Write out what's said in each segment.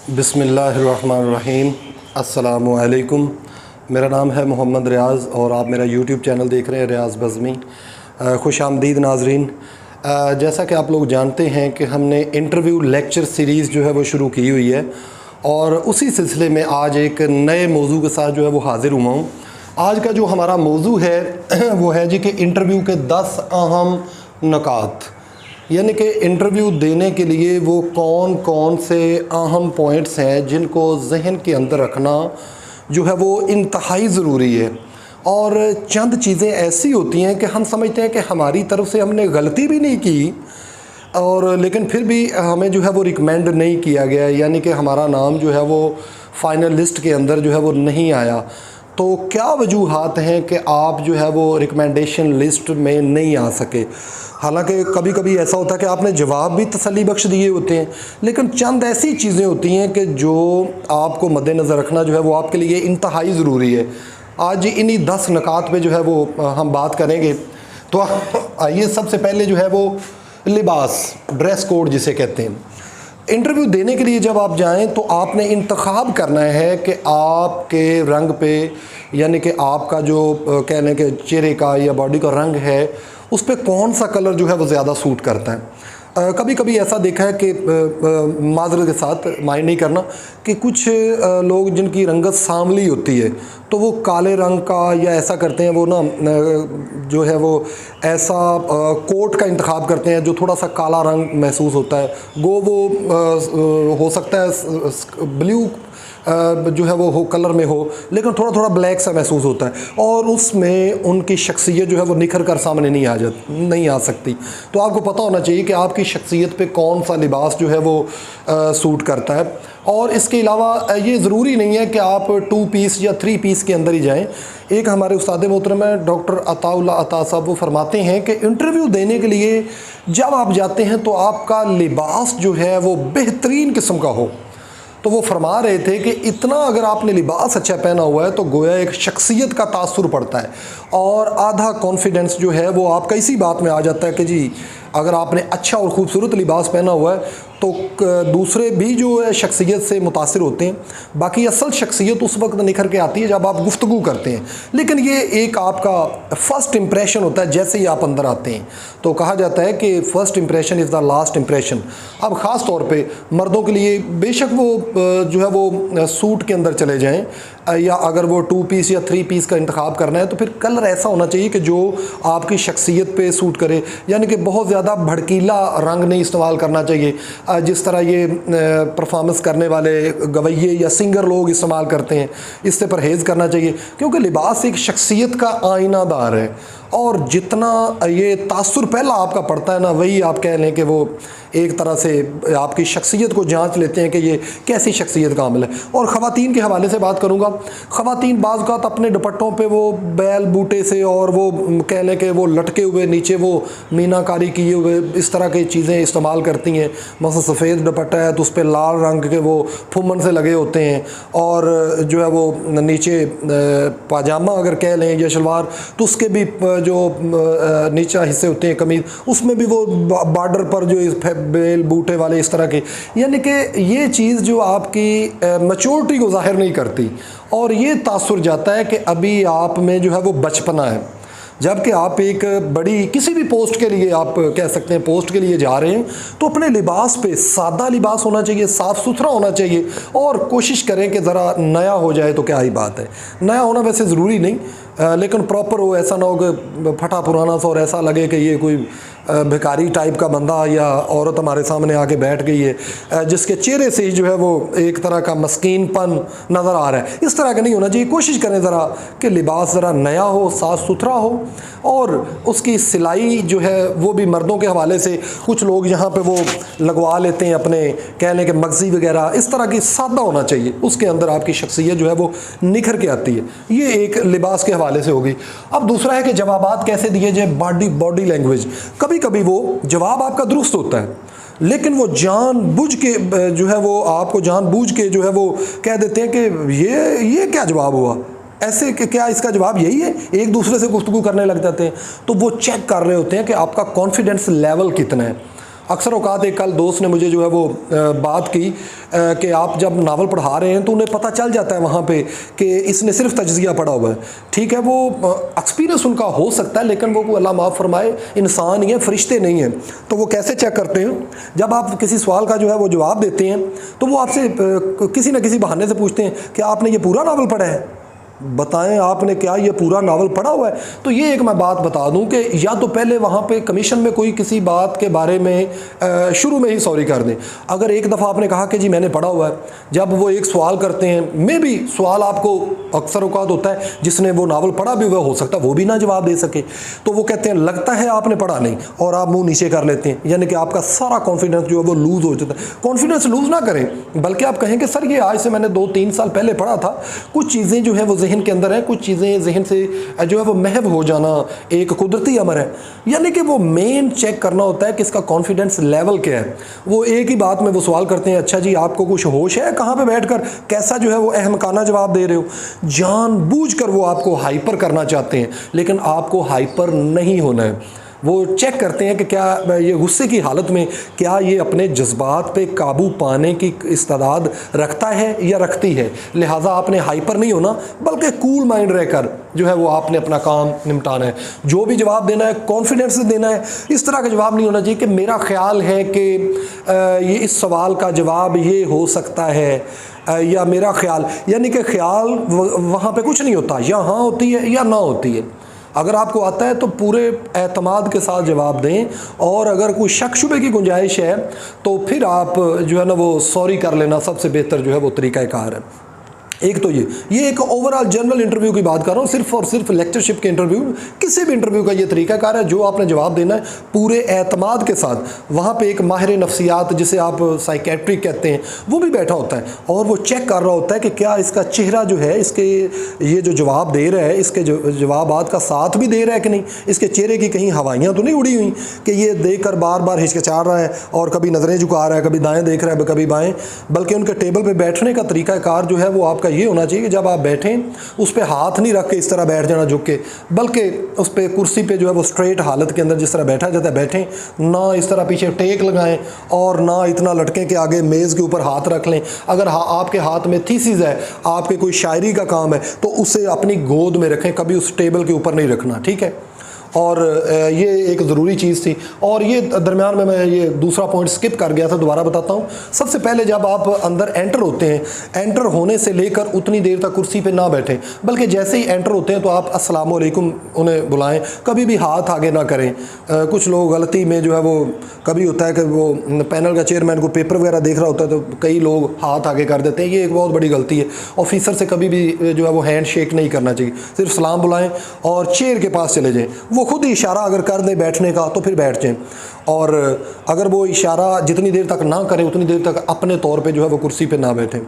बिस्मिल्लाहिर्रहमानिर्रहीम। अस्सलामुअलैकुम। मेरा नाम है मोहम्मद रियाज़ और आप मेरा यूट्यूब चैनल देख रहे हैं रियाज़ बज़मी। खुश आमदीद नाज़रीन। जैसा कि आप लोग जानते हैं कि हमने इंटरव्यू लेक्चर सीरीज़ जो है वो शुरू की हुई है और उसी सिलसिले में आज एक नए मौजू के साथ जो है वो हाज़िर हुआ हूँ। आज का जो हमारा मौजू है वो है जी कि इंटरव्यू के 10 अहम नुकात, यानी कि इंटरव्यू देने के लिए वो कौन कौन से अहम पॉइंट्स हैं जिनको जहन के अंदर रखना जो है वो इंतहाई ज़रूरी है। और चंद चीज़ें ऐसी होती हैं कि हम समझते हैं कि हमारी तरफ से हमने गलती भी नहीं की और लेकिन फिर भी हमें जो है वो रिकमेंड नहीं किया गया, यानी कि हमारा नाम जो है वो फाइनल लिस्ट के अंदर जो है वो नहीं आया। तो क्या वजूहात हैं कि आप जो है वो रिकमेंडेशन लिस्ट में नहीं आ सके। हालांकि कभी कभी ऐसा होता है कि आपने जवाब भी तसल्ली बख्श दिए होते हैं, लेकिन चंद ऐसी चीज़ें होती हैं कि जो आपको मद्देनज़र रखना जो है वो आपके लिए इंतहाई ज़रूरी है। आज इन्हीं 10 नुकात पे जो है वो हम बात करेंगे। तो आइए, सबसे पहले जो है वो लिबास, ड्रेस कोड जिसे कहते हैं। इंटरव्यू देने के लिए जब आप जाएं तो आपने इंतखाब करना है कि आपके रंग पे, यानी कि आपका जो कह लें कि चेहरे का या बॉडी का रंग है उस पर कौन सा कलर जो है वो ज़्यादा सूट करता है। कभी कभी ऐसा देखा है कि माजरत के साथ माइंड नहीं करना कि कुछ लोग जिनकी रंगत सांवली होती है तो वो काले रंग का या ऐसा करते हैं, वो ना जो है वो ऐसा कोट का इंतखाब करते हैं जो थोड़ा सा काला रंग महसूस होता है। वो हो सकता है ब्लू जो है वो कलर में हो, लेकिन थोड़ा थोड़ा ब्लैक सा महसूस होता है और उसमें उनकी शख्सियत जो है वो निखर कर सामने नहीं आ सकती। तो आपको पता होना चाहिए कि आपकी शख्सियत पे कौन सा लिबास जो है वो सूट करता है। और इसके अलावा ये ज़रूरी नहीं है कि आप 2 पीस या 3 पीस के अंदर ही जाएं। एक हमारे उस्ताद मोहतरम है डॉक्टर अताउल्लाह अता साहब, वो फरमाते हैं कि इंटरव्यू देने के लिए जब आप जाते हैं तो आपका लिबास जो है वो बेहतरीन किस्म का हो। तो वो फरमा रहे थे कि इतना अगर आपने लिबास अच्छा पहना हुआ है तो गोया एक शख्सियत का तासुर पड़ता है और आधा कॉन्फिडेंस जो है वो आपका इसी बात में आ जाता है कि जी अगर आपने अच्छा और ख़ूबसूरत लिबास पहना हुआ है तो दूसरे भी जो है शख्सियत से मुतासिर होते हैं। बाकी असल शख्सियत उस वक्त निखर के आती है जब आप गुफ्तगू करते हैं, लेकिन ये एक आपका फ़र्स्ट इम्प्रेशन होता है जैसे ही आप अंदर आते हैं। तो कहा जाता है कि first impression is the last impression. अब ख़ास तौर पे मर्दों के लिए बेशक वो जो है वो सूट के अंदर चले जाएँ या अगर वो 2 पीस या 3 पीस का इंतखाब करना है तो फिर कलर ऐसा होना चाहिए कि जो आपकी शख्सियत पे सूट करे, यानी कि बहुत ज़्यादा भड़कीला रंग नहीं इस्तेमाल करना चाहिए जिस तरह ये परफॉर्मेंस करने वाले गवैये या सिंगर लोग इस्तेमाल करते हैं। इससे परहेज़ करना चाहिए क्योंकि लिबास एक शख्सियत का आईनादार है और जितना ये तासुर पहला आपका पड़ता है ना, वही आप कह लें कि वो एक तरह से आपकी शख्सियत को जांच लेते हैं कि ये कैसी शख्सियत का अमल है। और ख़वातीन के हवाले से बात करूँगा। ख़वातीन बाज़ औक़ात अपने दुपट्टों पे वो बैल बूटे से और वो कह लें कि वो लटके हुए नीचे वो मीनाकारी किए हुए इस तरह की चीज़ें इस्तेमाल करती हैं। मतलब सफ़ेद दुपट्टा है तो उस पर लाल रंग के वो फुमन से लगे होते हैं और जो है वो नीचे पाजामा अगर कह लें या शलवार तो उसके भी जो नीचा हिस्से होते हैं कमीज़, उसमें भी वो बॉर्डर पर जो बेल बूटे वाले इस तरह के, यानी कि ये चीज़ जो आपकी मैच्योरिटी को ज़ाहिर नहीं करती और ये तासुर जाता है कि अभी आप में जो है वो बचपना है। जबकि आप एक बड़ी किसी भी पोस्ट के लिए, आप कह सकते हैं पोस्ट के लिए जा रहे हैं, तो अपने लिबास पे सादा लिबास होना चाहिए, साफ़ सुथरा होना चाहिए और कोशिश करें कि ज़रा नया हो जाए तो क्या ही बात है। नया होना वैसे ज़रूरी नहीं, लेकिन प्रॉपर हो, ऐसा ना हो कि फटा पुराना सा और ऐसा लगे कि ये कोई भिखारी टाइप का बंदा या औरत हमारे सामने आके बैठ गई है जिसके चेहरे से ही जो है वो एक तरह का मस्कीनपन नज़र आ रहा है। इस तरह का नहीं होना चाहिए। कोशिश करें ज़रा कि लिबास ज़रा नया हो, साफ़ सुथरा हो और उसकी सिलाई जो है वो भी मर्दों के हवाले से कुछ लोग यहाँ पे वो लगवा लेते हैं अपने कह लें कि मगज़ी वगैरह, इस तरह की सादा होना चाहिए। उसके अंदर आपकी शख्सियत जो है वो निखर के आती है। ये एक लिबास के हवाले से होगी। अब दूसरा है कि जवाबात कैसे दिए जाए, बॉडी लैंग्वेज। कभी कभी वो जवाब आपका दुरुस्त होता है लेकिन वो जानबूझ के जो है वो आपको जानबूझ के जो है वो कह देते हैं कि ये क्या जवाब हुआ, ऐसे कि क्या इसका जवाब यही है। एक दूसरे से गुफ्तगू करने लग जाते हैं। तो वो चेक कर रहे होते हैं कि आपका कॉन्फिडेंस लेवल कितना है अक्सर औकात एक कल दोस्त ने मुझे जो है वो बात की कि आप जब नावल पढ़ा रहे हैं तो उन्हें पता चल जाता है वहाँ पे कि इसने सिर्फ तज्ज़िया पढ़ा हुआ है। ठीक है, वो एक्सपीरियंस उनका हो सकता है, लेकिन वो अल्लाह माफ़ फरमाए इंसान ही है, फरिश्ते नहीं हैं। तो वो कैसे चेक करते हैं, जब आप किसी सवाल का जो है वो जवाब देते हैं तो वो आपसे किसी न किसी बहाने से पूछते हैं कि आपने ये पूरा नावल पढ़ा है, बताएं आपने क्या ये पूरा नावल पढ़ा हुआ है। तो ये एक मैं बात बता दूं कि या तो पहले वहाँ पे कमीशन में कोई किसी बात के बारे में शुरू में ही सॉरी कर दें। अगर एक दफ़ा आपने कहा कि जी मैंने पढ़ा हुआ है, जब वो एक सवाल करते हैं, मे भी सवाल आपको अक्सर औकात होता है जिसने वो नावल पढ़ा भी हुआ हो सकता है वो भी ना जवाब दे सके, तो वो कहते हैं लगता है आपने पढ़ा नहीं, और आप मुँह नीचे कर लेते हैं, यानी कि आपका सारा कॉन्फिडेंस जो है वो लूज़ हो जाता है। कॉन्फिडेंस लूज़ ना करें, बल्कि आप कहें कि सर ये आज से मैंने 2-3 साल पहले पढ़ा था, कुछ चीज़ें जो है वो जहन के अंदर है, कुछ चीज़ें जहन से जो है वो महव हो जाना एक कुदरती अमर है। यानी कि वो मेन चेक करना होता है कि इसका कॉन्फिडेंस लेवल क्या है। वो एक ही बात में वो सवाल करते हैं, अच्छा जी आपको कुछ होश है, कहाँ पे बैठकर कैसा जो है वो अहमकाना जवाब दे रहे हो। जानबूझकर वो आपको हाइपर करना चाहते हैं, लेकिन आपको हाइपर नहीं होना है। वो चेक करते हैं कि क्या ये गुस्से की हालत में क्या ये अपने जज्बात पे काबू पाने की इस्तेदाद रखता है या रखती है। लिहाजा आपने हाइपर नहीं होना, बल्कि कूल माइंड रहकर जो है वो आपने अपना काम निपटाना है। जो भी जवाब देना है कॉन्फिडेंस से देना है। इस तरह का जवाब नहीं होना चाहिए कि मेरा ख्याल है कि ये इस सवाल का जवाब ये हो सकता है, या मेरा ख्याल, यानी कि ख्याल वहाँ पे कुछ नहीं होता, या हाँ होती है या ना होती है। अगर आपको आता है तो पूरे एतमाद के साथ जवाब दें, और अगर कोई शक शुबे की गुंजाइश है तो फिर आप जो है ना वो सॉरी कर लेना सबसे बेहतर जो है वो तरीक़ाकार है। एक तो ये एक ओवरऑल जनरल इंटरव्यू की बात कर रहा हूँ, सिर्फ और सिर्फ लेक्चरशिप के इंटरव्यू, किसी भी इंटरव्यू का ये तरीकाकार है। जो आपने जवाब देना है पूरे एतमाद के साथ, वहाँ पे एक माहिर नफ्सियात जिसे आप साइकेट्रिक कहते हैं वो भी बैठा होता है, और वो चेक कर रहा होता है कि क्या इसका चेहरा जो है, इसके ये जो जवाब दे रहा है, इसके जवाबात का साथ भी दे रहा है कि नहीं, इसके चेहरे की कहीं हवाइयाँ तो नहीं उड़ी हुई कि ये देख कर बार बार हिचकिचा रहा है और कभी नज़रें झुका रहा है, कभी दाएँ देख रहा है कभी बाएँ। बल्कि उनके टेबल पर बैठने का तरीकाकार जो है वो आपका ये होना चाहिए कि जब आप बैठें उस पे हाथ नहीं रख के इस तरह बैठ जाना झुक के, बल्कि उस पे कुर्सी पे जो है वो स्ट्रेट हालत के अंदर जिस तरह बैठा जाता है बैठें, ना इस तरह पीछे टेक लगाएं और ना इतना लटकें कि आगे मेज़ के ऊपर हाथ रख लें। अगर आपके हाथ में थीसिस है, आपके कोई शायरी का काम है, तो उसे अपनी गोद में रखें, कभी उस टेबल के ऊपर नहीं रखना, ठीक है। और ये एक ज़रूरी चीज़ थी। और ये दरमियान में मैं ये दूसरा पॉइंट स्किप कर गया था, दोबारा बताता हूँ। सबसे पहले जब आप अंदर एंटर होते हैं, एंटर होने से लेकर उतनी देर तक कुर्सी पे ना बैठें, बल्कि जैसे ही एंटर होते हैं तो आप अस्सलाम वालेकुम उन्हें बुलाएं, कभी भी हाथ आगे ना करें। कुछ लोग गलती में जो है वो कभी होता है कि वो पैनल का चेयरमैन को पेपर वगैरह देख रहा होता है तो कई लोग हाथ आगे कर देते हैं, ये एक बहुत बड़ी गलती है। ऑफिसर से कभी भी जो है वो हैंड शेक नहीं करना चाहिए, सिर्फ सलाम बुलाएं और चेयर के पास चले जाएं। वो खुद ही इशारा अगर कर दे बैठने का तो फिर बैठ जाएं, और अगर वो इशारा जितनी देर तक ना करें उतनी देर तक अपने तौर पे जो है वो कुर्सी पे ना बैठें।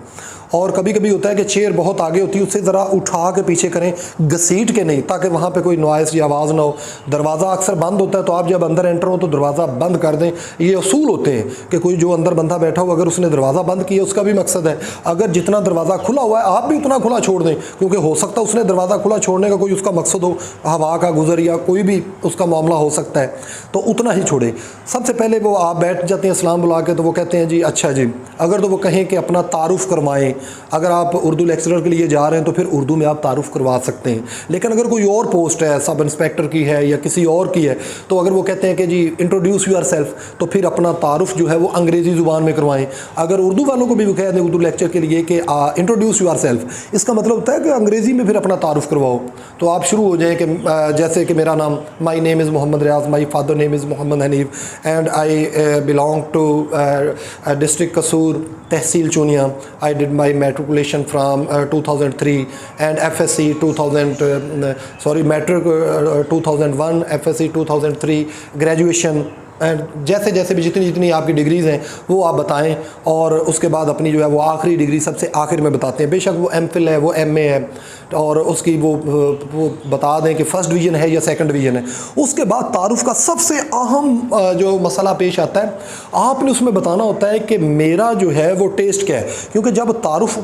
और कभी कभी होता है कि चेयर बहुत आगे होती है, उससे ज़रा उठा के पीछे करें, घसीट के नहीं, ताकि वहाँ पे कोई नॉइस या आवाज़ ना हो। दरवाज़ा अक्सर बंद होता है, तो आप जब अंदर एंटर हो तो दरवाज़ा बंद कर दें। ये असूल होते हैं कि कोई जो अंदर बंदा बैठा हो अगर उसने दरवाज़ा बंद किया, उसका भी मकसद है अगर जितना दरवाज़ा खुला हुआ है आप भी उतना खुला छोड़ दें, क्योंकि हो सकता है उसने दरवाज़ा खुला छोड़ने का कोई उसका मकसद हो, हवा का गुजर या कोई भी उसका मामला हो सकता है, तो उतना ही छोड़े। सबसे पहले वो आप बैठ जाते हैं सलाम बुला के, तो वो कहते हैं जी अच्छा जी। अगर तो वो कहें कि अपना तारुफ़ करवाएं, अगर आप उर्दू लेक्चरर के लिए जा रहे हैं तो फिर उर्दू में आप तारुफ़ करवा सकते हैं। लेकिन अगर कोई और पोस्ट है, सब इंस्पेक्टर की है या किसी और की है, तो अगर वो कहते हैं कि जी इंट्रोड्यूस यूर सेल्फ, तो फिर अपना तारुफ़ जो है वो अंग्रेज़ी ज़ुबान में करवाएं। अगर उर्दू वालों को भी वो कह दें उर्दू लेक्चर के लिए कि इंट्रोड्यूस यूर सेल्फ, इसका मतलब होता है कि अंग्रेज़ी में फिर अपना तारुफ़ करवाओ। तो आप शुरू हो जाएँ कि जैसे कि मेरा नाम, my name is Mohammad Riaz, my father name is Mohammad Hanif and I belong to district Kasur, tehsil Chunian. I did my matriculation from 2003 and FSC 2000 matric 2001, FSC 2003, graduation and जैसे जैसे भी जितनी जितनी आपकी डिग्रीज़ हैं वो आप बताएं, और उसके बाद अपनी जो है वो आखिरी डिग्री सबसे आखिर में बताते हैं। बेशक वो MPhil है, वो MA है, और उसकी वो बता दें कि फ़र्स्ट डिवीज़न है या सेकंड डिवीज़न है। उसके बाद तारुफ़ का सबसे अहम जो मसला पेश आता है, आपने उसमें बताना होता है कि मेरा जो है वो टेस्ट क्या है। क्योंकि जब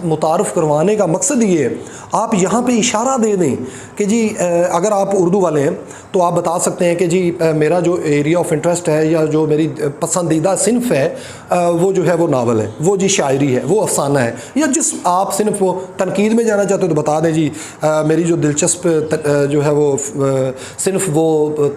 मुतारुफ़ करवाने का मकसद ये है, आप यहाँ पे इशारा दे दें कि जी अगर आप उर्दू वाले हैं तो आप बता सकते हैं कि जी मेरा जो एरिया ऑफ इंटरेस्ट है या जो मेरी पसंदीदा सिनफ है वो जो है वो नावल है, वो जी शायरी है, वो अफसाना है, या जिस आप सिनफ वो तनकीद में जाना चाहते हो तो बता दें जी मेरी जो दिलचस्प जो है वो सिनफ वो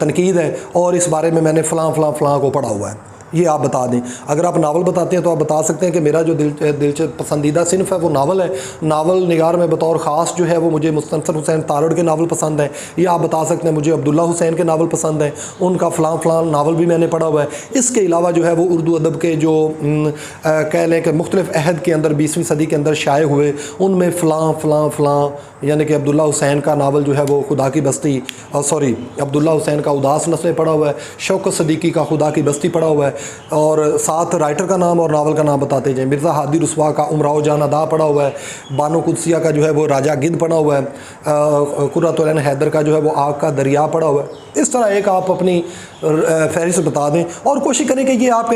तनकीद है और इस बारे में मैंने फ़लाँ को पढ़ा हुआ है, ये आप बता दें। अगर आप नावल बताते हैं तो आप बता सकते हैं कि मेरा जो दिलचस्प पसंदीदा सिनफ है वो नावल है, नावल निगार में बतौर ख़ास जो है वो मुझे मुस्तनसर हुसैन तारड़ के नावल पसंद है, या आप बता सकते हैं मुझे अब्दुल्ला हुसैन के नावल पसंद हैं, उनका फ़लाँ नावल भी मैंने पढ़ा हुआ है। इसके अलावा जो है वो उर्दू अदब के जो कह लें कि मुख्तलिफ़ अहद के अंदर 20वीं सदी के अंदर शाये हुए, उनमें फ़लाँ यानी कि अब्दुल्ला हुसैन का नावल जो है वो खुदा की बस्ती, अब्दुल्ला हुसैन का उदास नस्लें पढ़ा हुआ है, शौकत सदीकी का खुदा की बस्ती पढ़ा हुआ है, और साथ राइटर का नाम और नावल का नाम बताते जाएँ। मिर्ज़ा हादी रुस्वा का उमराव जान अदा पढ़ा हुआ है, बानो कुदसिया का जो है वो राजा गिद्ध पढ़ा हुआ है, कुर्रतुल ऐन हैदर का जो है वो आग का दरिया पढ़ा हुआ है। इस तरह एक आप अपनी फहरिस्त बता दें और कोशिश करें कि ये आपका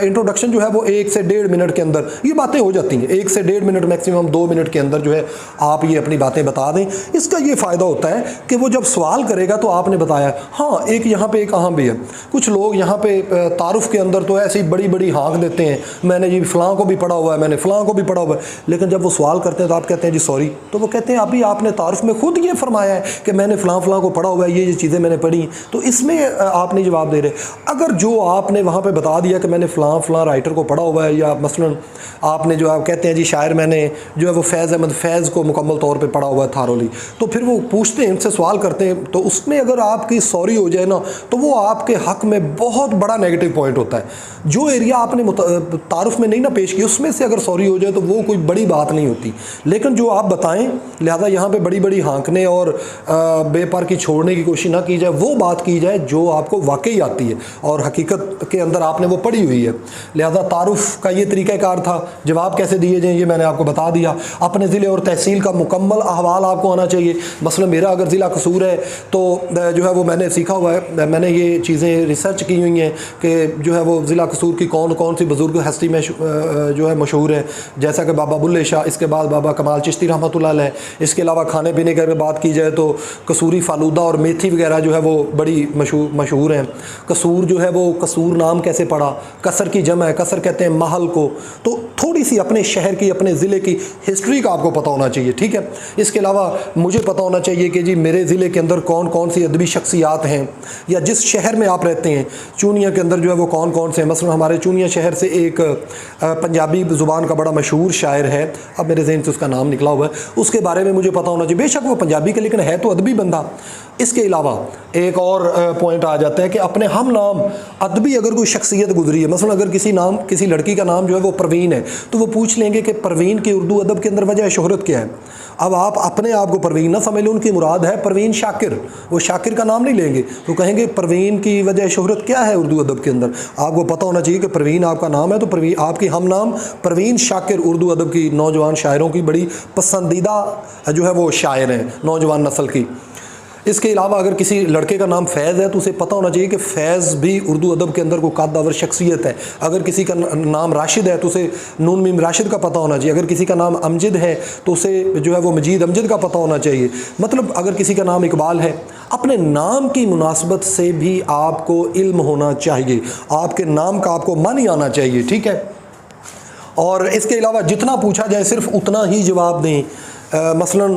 इंट्रोडक्शन जो है वो 1 से 1.5 मिनट के अंदर ये बातें हो जाती हैं। 1 से 1.5 मिनट मैक्सिमम 2 मिनट के अंदर जो है आप ये अपनी बातें बता दें। इसका ये फ़ायदा होता है कि वो जब सवाल करेगा तो आपने बताया, हाँ एक यहाँ पे एक अहम भी है, कुछ लोग यहाँ पे तारुफ के अंदर तो ऐसी बड़ी बड़ी हाँक देते हैं, मैंने जी फ़लाँ को भी पढ़ा हुआ है, मैंने फ़लाँ को भी पढ़ा हुआ है, लेकिन जब वो सवाल करते हैं तो आप कहते हैं जी सॉरी, तो वो कहते हैं अभी आपने तारुफ में खुद ये फरमाया है कि मैंने फ़लाँ को पढ़ा हुआ है, ये चीज़ें मैंने पढ़ी, तो इसमें आप नहीं जवाब दे रहे। अगर जो आपने वहाँ पे बता दिया कि मैंने फ़लाँ राइटर को पढ़ा हुआ है, या मसलन आपने जो आप कहते हैं जी शायर मैंने जो है वो फैज़ अहमद फैज़ को मुकम्मल तौर पे पढ़ा हुआ है थारोली, तो फिर वो पूछते हैं, इनसे सवाल करते हैं, तो उसमें अगर आपकी सॉरी हो जाए ना तो वो आपके हक़ में बहुत बड़ा नेगेटिव पॉइंट होता है। जो एरिया आपने तारुफ में नहीं ना पेश किया उसमें से अगर सॉरी हो जाए तो वो कोई बड़ी बात नहीं होती, लेकिन जो आप बताएं, लिहाजा यहाँ पे बड़ी बड़ी हाँकने और बेपर की छोड़ने की कोशिश ना की जाए, वो बात की जाए जो आपको वाकई आती है और हकीकत के अंदर आपने वो पढ़ी हुई है। लिहाजा तारुफ का ये तरीक़ाकार था, जवाब कैसे दिए जाएँ ये मैंने आपको बता दिया। अपने ज़िले और तहसील का मुकम्मल अहवाल आपको आना चाहिए। मसलन मेरा अगर ज़िला कसूर है तो जो है वो मैंने सीखा हुआ है, मैंने ये चीज़ें रिसर्च की हुई हैं कि जो है वो ज़िला कसूर की कौन कौन सी बुज़ुर्ग हस्ती में जो है मशहूर है, जैसा कि बाबा बुल्ले शाह, इसके बाद बाबा कमाल चिश्ती रहमतुल्लाह अलैह। इसके अलावा खाने पीने की अगर बात की जाए तो कसूरी फालूदा और मेथी वगैरह जो है वो बड़ी मशहूर हैं। कसूर जो है वो कसूर नाम कैसे पड़ा, कसर की जम है, कसर कहते हैं महल को। तो थोड़ी सी अपने शहर की अपने ज़िले की हिस्ट्री का आपको पता होना चाहिए, ठीक है। इसके अलावा मुझे पता होना चाहिए कि जी मेरे ज़िले के अंदर कौन कौन सी अदबी शख्सियात हैं, या जिस शहर में आप रहते हैं चूनिया के अंदर जो है वो कौन कौन से हैं। मसलन हमारे चूनिया शहर से एक पंजाबी ज़ुबान का बड़ा मशहूर शायर है, अब मेरे ज़हन से उसका नाम निकला हुआ है, उसके बारे में मुझे पता होना चाहिए। बेशक वो पंजाबी के लेकिन है तो अदबी बंदा। इसके अलावा एक और पॉइंट आ जाता है कि अपने हम नाम अदबी अगर कोई शख्सियत गुजरी है, मसलन अगर किसी लड़की का नाम जो है वो परवीन है तो वो पूछ लेंगे कि परवीन की उर्दू अदब के अंदर वजह शोहरत क्या है। अब आप अपने आप को परवीन ना समझ लो, उनकी मुराद है परवीन शाकिर, वो शाकिर का नाम नहीं लेंगे, तो कहेंगे परवीन की वजह शोहरत क्या है उर्दू अदब के अंदर। आपको पता होना चाहिए कि परवीन आपका नाम है, तो परवीन आपकी हम नाम परवीन शाकिर उर्दू अदब की नौजवान शायरों की बड़ी पसंदीदा जो है वो शायर हैं नौजवान नस्ल की। इसके अलावा अगर किसी लड़के का नाम फैज़ है तो उसे पता होना चाहिए कि फैज़ भी उर्दू अदब के अंदर कोई कद्दावर शख्सियत है। अगर किसी का नाम राशिद है तो उसे नून मीम राशिद का पता होना चाहिए। अगर किसी का नाम अमजद है तो उसे जो है वो मजीद अमजद का पता होना चाहिए। मतलब अगर किसी का नाम इकबाल है, अपने नाम की मुनासबत से भी आपको इल्म होना चाहिए, आपके नाम का आपको मानी आना चाहिए, ठीक है। और इसके अलावा जितना पूछा जाए सिर्फ उतना ही जवाब दें। मसलन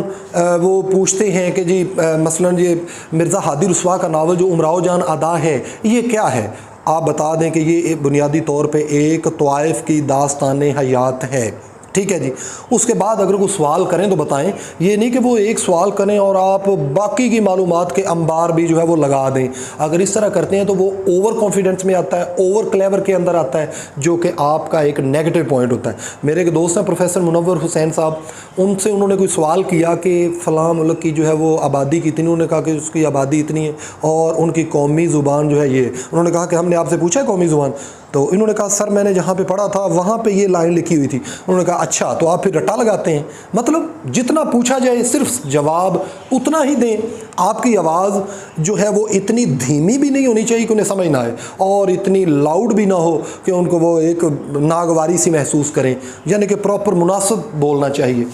वो पूछते हैं कि जी मसलन ये मिर्ज़ा हादी रुस्वा का नावल जो उमराव जान अदा है ये क्या है, आप बता दें कि ये बुनियादी तौर पे एक तवाइफ की दास्तान हयात है, ठीक है जी। उसके बाद अगर कोई सवाल करें तो बताएं, ये नहीं कि वो एक सवाल करें और आप बाकी की मालूमात के अंबार भी जो है वो लगा दें। अगर इस तरह करते हैं तो वो ओवर कॉन्फिडेंस में आता है, ओवर क्लेवर के अंदर आता है, जो कि आपका एक नेगेटिव पॉइंट होता है। मेरे एक दोस्त हैं प्रोफेसर मुनव्वर हुसैन साहब, उनसे उन्होंने कोई सवाल किया कि फ़लाँ मुल्क की जो है वो आबादी कितनी, उन्होंने कहा कि उसकी आबादी इतनी है और उनकी कौमी ज़ुबान जो है ये। उन्होंने कहा कि हमने आपसे पूछा है कौमी ज़ुबान, तो इन्होंने कहा सर मैंने जहाँ पे पढ़ा था वहाँ पे ये लाइन लिखी हुई थी। उन्होंने कहा अच्छा, तो आप फिर रट्टा लगाते हैं। मतलब जितना पूछा जाए सिर्फ जवाब उतना ही दें। आपकी आवाज़ जो है वो इतनी धीमी भी नहीं होनी चाहिए कि उन्हें समझ ना आए, और इतनी लाउड भी ना हो कि उनको वो एक नागवारी सी महसूस करें, यानी कि प्रॉपर मुनासिब बोलना चाहिए।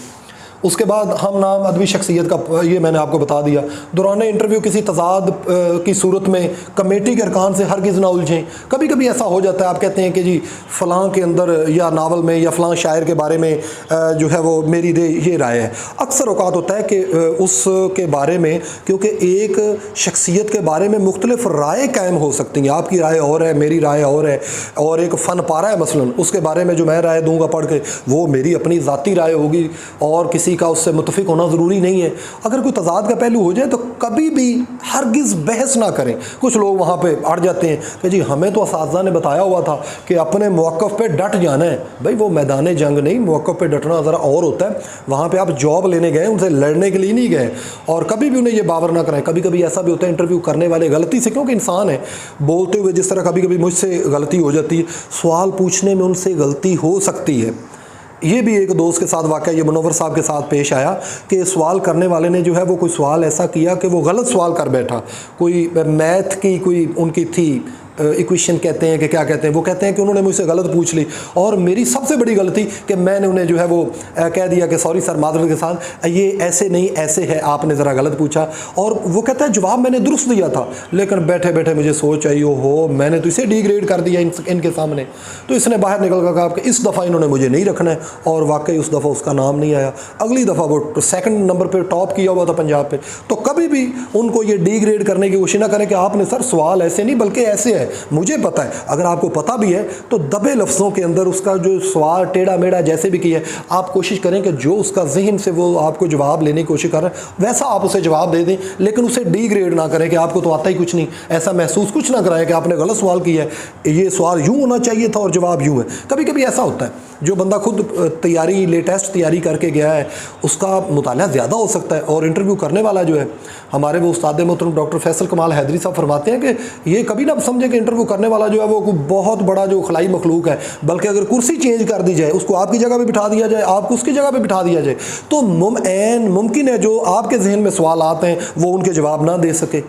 उसके बाद हम नाम अदबी शख्सियत का ये मैंने आपको बता दिया। दौरान इंटरव्यू किसी तजाद की सूरत में कमेटी के अरकान से हरगिज़ ना उलझें। कभी कभी ऐसा हो जाता है, आप कहते हैं कि जी फ़लाँ के अंदर या नावल में या फ़लाँ शायर के बारे में जो है वो मेरी ये राय है। अक्सर औकात होता है कि उसके बारे में, क्योंकि एक शख्सियत के बारे में मुख्तलिफ राय कायम हो सकती हैं। आपकी राय और है, मेरी राय और है, और एक फ़न पारा है मसलन, उसके बारे में जो मैं राय दूंगा पढ़ के वो मेरी अपनी ज़ाती राय होगी और किसी का उससे मुतफिक होना ज़रूरी नहीं है। अगर कोई तजाद का पहलू हो जाए तो कभी भी हरगिज़ बहस ना करें। कुछ लोग वहाँ पे अड़ जाते हैं कि जी हमें तो असातिज़ा ने बताया हुआ था कि अपने मौक़िफ़ पे डट जाना है। भाई वो मैदान जंग नहीं, मौक़िफ़ पे डटना ज़रा और होता है। वहाँ पे आप जॉब लेने गए, उनसे लड़ने के लिए नहीं गए। और कभी भी उन्हें ये बावर ना करें। कभी कभी ऐसा भी होता है इंटरव्यू करने वाले गलती से, क्योंकि इंसान है, बोलते हुए जिस तरह कभी कभी मुझसे गलती हो जाती है, सवाल पूछने में उनसे गलती हो सकती है। ये भी एक दोस्त के साथ वाक़या ये मुनव्वर साहब के साथ पेश आया कि सवाल करने वाले ने जो है वो कोई सवाल ऐसा किया कि वो गलत सवाल कर बैठा। कोई मैथ की कोई उनकी थी इक्वेशन कहते हैं कि क्या कहते हैं, वो कहते हैं कि उन्होंने मुझसे गलत पूछ ली और मेरी सबसे बड़ी गलती कि मैंने उन्हें जो है वो कह दिया कि सॉरी सर मादरत के साथ ये ऐसे नहीं ऐसे है, आपने ज़रा गलत पूछा। और वो कहता है जवाब मैंने दुरुस्त दिया था, लेकिन बैठे बैठे मुझे सोच आई हो मैंने तो इसे डिग्रेड कर दिया इनके सामने। तो इसने बाहर निकल कर कहा कि इस दफ़ा इन्होंने मुझे नहीं रखना है, और वाकई उस दफ़ा उसका नाम नहीं आया। अगली दफ़ा वो सेकंड नंबर पर टॉप किया हुआ था पंजाब पे। तो कभी भी उनको ये डिग्रेड करने की कोशिश ना करें कि आपने सर सवाल ऐसे नहीं बल्कि ऐसे है, मुझे पता है। अगर आपको पता भी है तो दबे लफ्ज़ों के अंदर उसका जो सवाल टेढ़ा मेढ़ा जैसे भी किया है, आप कोशिश करें कि जो उसका जहन से वो आपको जवाब लेने की कोशिश कर रहा है वैसा आप उसे जवाब दे दें, लेकिन उसे डिग्रेड ना करें कि आपको तो आता ही कुछ नहीं, ऐसा महसूस कुछ ना कराएं कि आपने गलत सवाल किया है, ये सवाल यूँ होना चाहिए था और जवाब यूँ है। कभी कभी ऐसा होता है, जो बंदा खुद तैयारी लेटेस्ट तैयारी करके गया है उसका मुताला ज़्यादा हो सकता है, और इंटरव्यू करने वाला जो है हमारे वो उस्ताद मोहतरम डॉक्टर फैसल कमाल हैदरी साहब फरमाते हैं कि ये कभी ना समझे कि इंटरव्यू करने वाला जो है वो बहुत बड़ा जो खलाई मखलूक है, बल्कि अगर कुर्सी चेंज कर दी जाए, उसको आपकी जगह पे बिठा दिया जाए, आपको उसकी जगह पे बिठा दिया जाए, तो मुमकिन है जो आपके जहन में सवाल आते हैं वो उनके जवाब ना दे सके।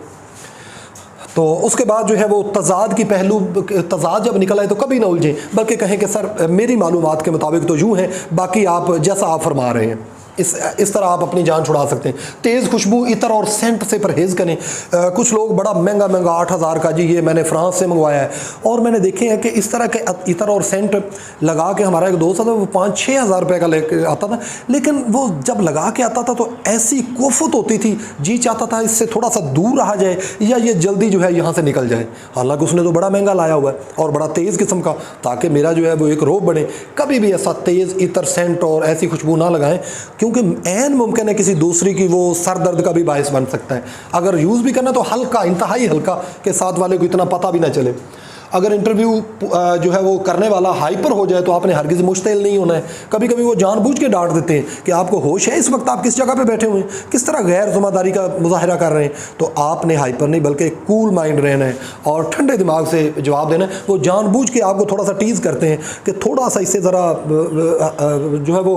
तो उसके बाद जो है वो तजाद की पहलू, तजाद जब निकल आए तो कभी ना उलझें, बल्कि कहें कि सर मेरी मालूमात के मुताबिक तो यूँ है, बाकी आप जैसा आप फरमा रहे हैं इस तरह आप अपनी जान छुड़ा सकते हैं। तेज़ खुशबू इतर और सेंट से परहेज़ करें। कुछ लोग बड़ा महंगा 8,000 का जी ये मैंने फ्रांस से मंगवाया है, और मैंने देखे हैं कि इस तरह के इतर और सेंट लगा के, हमारा एक दोस्त था वो 5-6 हज़ार रुपये का लेके आता था, लेकिन वो जब लगा के आता था तो ऐसी कोफत होती थी, जी चाहता था इससे थोड़ा सा दूर रहा जाए या ये जल्दी जो है यहाँ से निकल जाए। हालांकि उसने तो बड़ा महंगा लाया हुआ है और बड़ा तेज़ किस्म का, ताकि मेरा जो है वो एक रोब बने। कभी भी ऐसा तेज़ इतर सेंट और ऐसी खुशबू ना लगाएं, क्योंकि ऐन मुमकिन है किसी दूसरी की वो सर दर्द का भी बायस बन सकता है। अगर यूज़ भी करना तो हल्का, इंतहाई हल्का, के साथ वाले को इतना पता भी ना चले। अगर इंटरव्यू जो है वो करने वाला हाइपर हो जाए तो आपने हरगिज़ मुश्तिल नहीं होना है। कभी कभी वो जानबूझ के डांट देते हैं कि आपको होश है इस वक्त आप किस जगह पे बैठे हुए हैं, किस तरह गैर ज़िम्मेदारी का मुजाहरा कर रहे हैं। तो आपने हाइपर नहीं बल्कि कूल माइंड रहना है और ठंडे दिमाग से जवाब देना है। वो जानबूझ के आपको थोड़ा सा टीज़ करते हैं कि थोड़ा सा इससे ज़रा जो है वो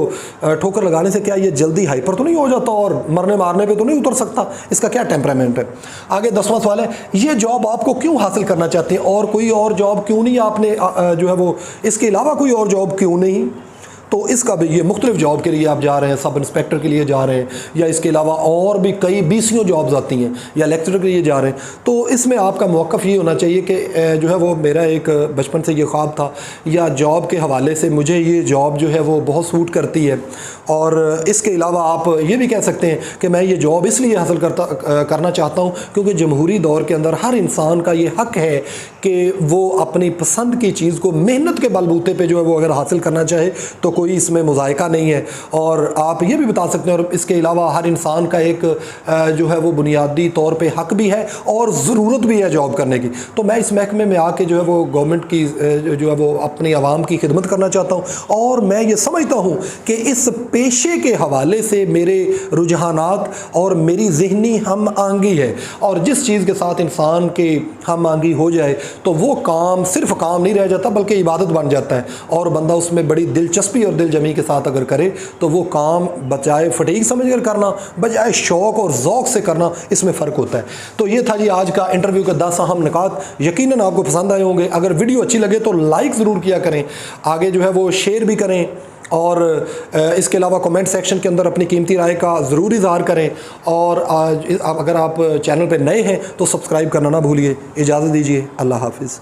ठोकर लगाने से क्या ये जल्दी हाइपर तो नहीं हो जाता और मरने मारने पर तो नहीं उतर सकता, इसका क्या टेम्परामेंट है। आगे 10वां सवाल है, ये जॉब आपको क्यों हासिल करना चाहते हैं और कोई और जॉब क्यों नहीं, आपने जो है वो इसके अलावा कोई और जॉब क्यों नहीं। तो इसका भी ये मुख्तलिफ जॉब के लिए आप जा रहे हैं, सब इंस्पेक्टर के लिए जा रहे हैं या इसके अलावा और भी कई 20 जॉब्स आती हैं या लेक्चरर के लिए जा रहे हैं। तो इसमें आपका मौक़िफ़ ये होना चाहिए कि जो है वो मेरा एक बचपन से ये ख्वाब था या जॉब के हवाले से मुझे ये जॉब जो है वो बहुत सूट करती है। और इसके अलावा आप ये भी कह सकते हैं कि मैं ये जॉब इसलिए हासिल करना चाहता हूँ क्योंकि जमहूरी दौर के अंदर हर इंसान का ये हक़ है कि वो अपनी पसंद की चीज़ को मेहनत के बलबूते पे जो है वो अगर हासिल करना चाहे तो कोई इसमें मुज़ायका नहीं है। और आप ये भी बता सकते हैं, और इसके अलावा हर इंसान का एक जो है वो बुनियादी तौर पे हक़ भी है और ज़रूरत भी है जॉब करने की। तो मैं इस महकमे में आके जो है वो गवर्नमेंट की जो है वो अपनी आवाम की खिदमत करना चाहता हूँ। और मैं ये समझता हूँ कि इस पेशे के हवाले से मेरे रुझानात और मेरी ज़हनी हम आंगी है, और जिस चीज़ के साथ इंसान के हम आंगी हो जाए तो वो काम सिर्फ काम नहीं रह जाता बल्कि इबादत बन जाता है, और बंदा उसमें बड़ी दिलचस्पी और दिलजमी के साथ अगर करे तो वो काम बजाय फटीक समझ कर करना, बजाय शौक़ और ज़ौक़ से करना, इसमें फ़र्क होता है। तो ये था जी आज का इंटरव्यू का 10 अहम निकात। यकीनन आपको पसंद आए होंगे। अगर वीडियो अच्छी लगे तो लाइक ज़रूर किया करें, आगे जो है वो शेयर भी करें और इसके अलावा कमेंट सेक्शन के अंदर अपनी कीमती राय का ज़रूर इज़हार करें। और अगर आप चैनल पर नए हैं तो सब्सक्राइब करना ना भूलिए। इजाज़त दीजिए, अल्लाह हाफ़िज़।